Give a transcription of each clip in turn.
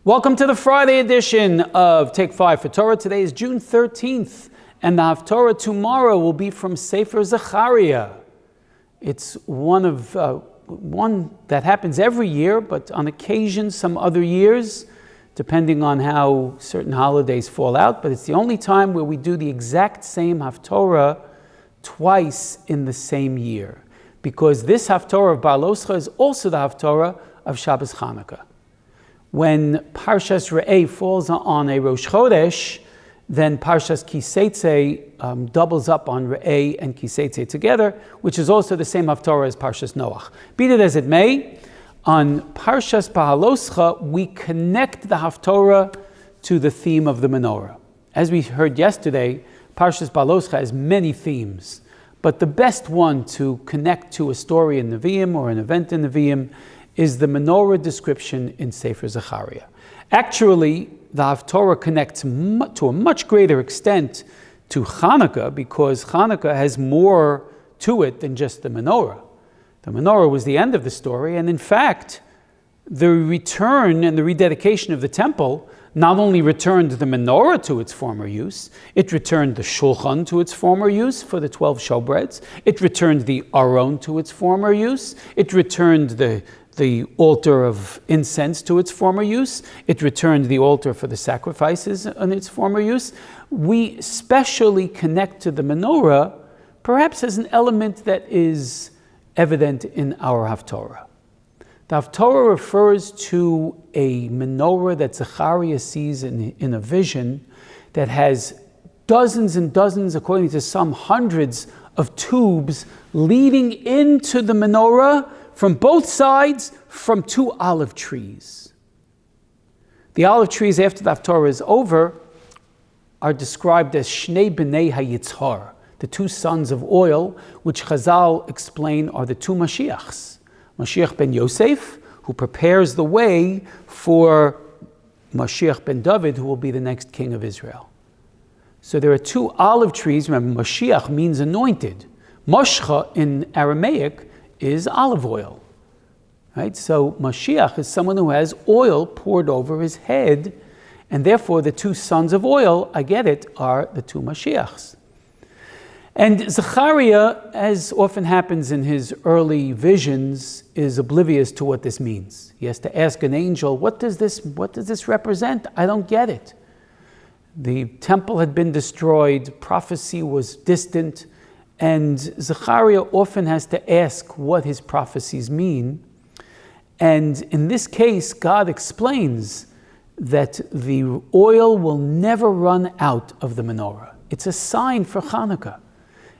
Welcome to the Friday edition of Take 5 for Torah. Today is June 13th, and the Haftorah tomorrow will be from Sefer Zechariah. It's one that happens every year, but on occasion some other years, depending on how certain holidays fall out. But it's the only time where we do the exact same Haftorah twice in the same year, because this Haftorah of Baal Oscha is also the Haftorah of Shabbos Chanukah. When Parshas Re'eh falls on a Rosh Chodesh, then Parshas Kiseitze doubles up on Re'eh and Kiseitze together, which is also the same Haftorah as Parshas Noach. Be it as it may, on Parshas Baal Oscha, we connect the Haftorah to the theme of the menorah. As we heard yesterday, Parshas Baal Oscha has many themes, but the best one to connect to a story in Nevi'im or an event in Nevi'im is the menorah description in Sefer Zechariah. Actually, the Haftorah connects to a much greater extent to Chanukah, because Chanukah has more to it than just the menorah. The menorah was the end of the story, and in fact, the return and the rededication of the temple not only returned the menorah to its former use, it returned the shulchan to its former use for the 12 showbreads, it returned the aron to its former use, it returned the altar of incense to its former use. It returned the altar for the sacrifices in its former use. We specially connect to the menorah, perhaps as an element that is evident in our Haftorah. The Haftorah refers to a menorah that Zechariah sees in a vision that has dozens and dozens, according to some hundreds, of tubes leading into the menorah from both sides, from two olive trees. The olive trees, after the Haftorah is over, are described as Shnei B'nei HaYitzhar, the two sons of oil, which Chazal explain are the two Mashiachs. Mashiach ben Yosef, who prepares the way for Mashiach ben David, who will be the next king of Israel. So there are two olive trees. Remember, Mashiach means anointed. Moshcha in Aramaic is olive oil, right? So Mashiach is someone who has oil poured over his head, and therefore the two sons of oil, I get it, are the two Mashiachs. And Zechariah, as often happens in his early visions, is oblivious to what this means. He has to ask an angel, what does this represent? I don't get it. The temple had been destroyed, prophecy was distant, and Zechariah often has to ask what his prophecies mean. And in this case, God explains that the oil will never run out of the menorah. It's a sign for Chanukah.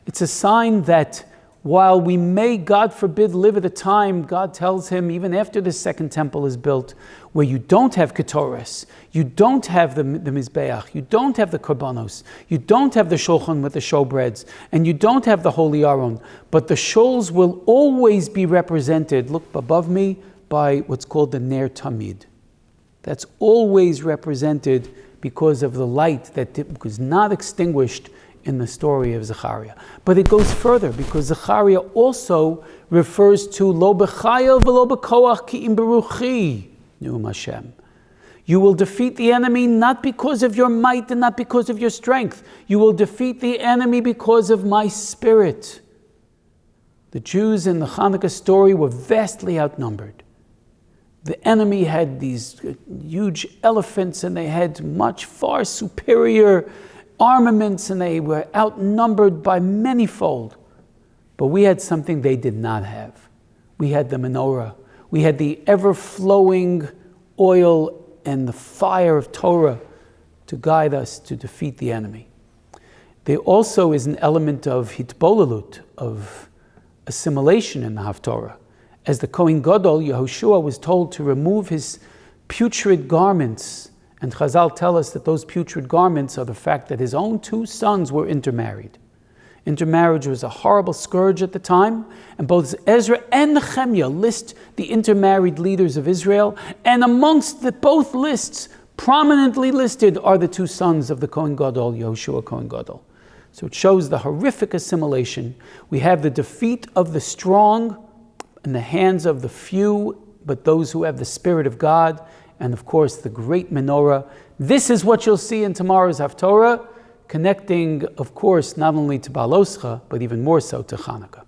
It's a sign that while we may, God forbid, live at a time, God tells him, even after the second temple is built, where you don't have Ketores, you don't have the Mizbeach, you don't have the Korbanos, you don't have the Shulchan with the showbreads, and you don't have the Holy Aron, but the shuls will always be represented, look above me, by what's called the Ner Tamid. That's always represented because of the light that was not extinguished in the story of Zechariah. But it goes further, because Zechariah also refers to Lo b'chayil v'lo b'koach ki im beruchi, Neum Hashem. You will defeat the enemy not because of your might and not because of your strength. You will defeat the enemy because of my spirit. The Jews in the Hanukkah story were vastly outnumbered. The enemy had these huge elephants, and they had much far superior armaments, and they were outnumbered by manyfold. But we had something they did not have. We had the menorah. We had the ever-flowing oil and the fire of Torah to guide us to defeat the enemy. There also is an element of hitbolalut, of assimilation in the Haftorah. As the Kohen Gadol, Yehoshua, was told to remove his putrid garments, and Chazal tell us that those putrid garments are the fact that his own two sons were intermarried. Intermarriage was a horrible scourge at the time, and both Ezra and Nehemiah list the intermarried leaders of Israel, and amongst both lists, prominently listed are the two sons of the Kohen Gadol, Yehoshua Kohen Gadol. So it shows the horrific assimilation. We have the defeat of the strong in the hands of the few, but those who have the Spirit of God and of course the great menorah. This is what you'll see in tomorrow's Haftorah, connecting, of course, not only to Baal Oscha, but even more so to Hanukkah.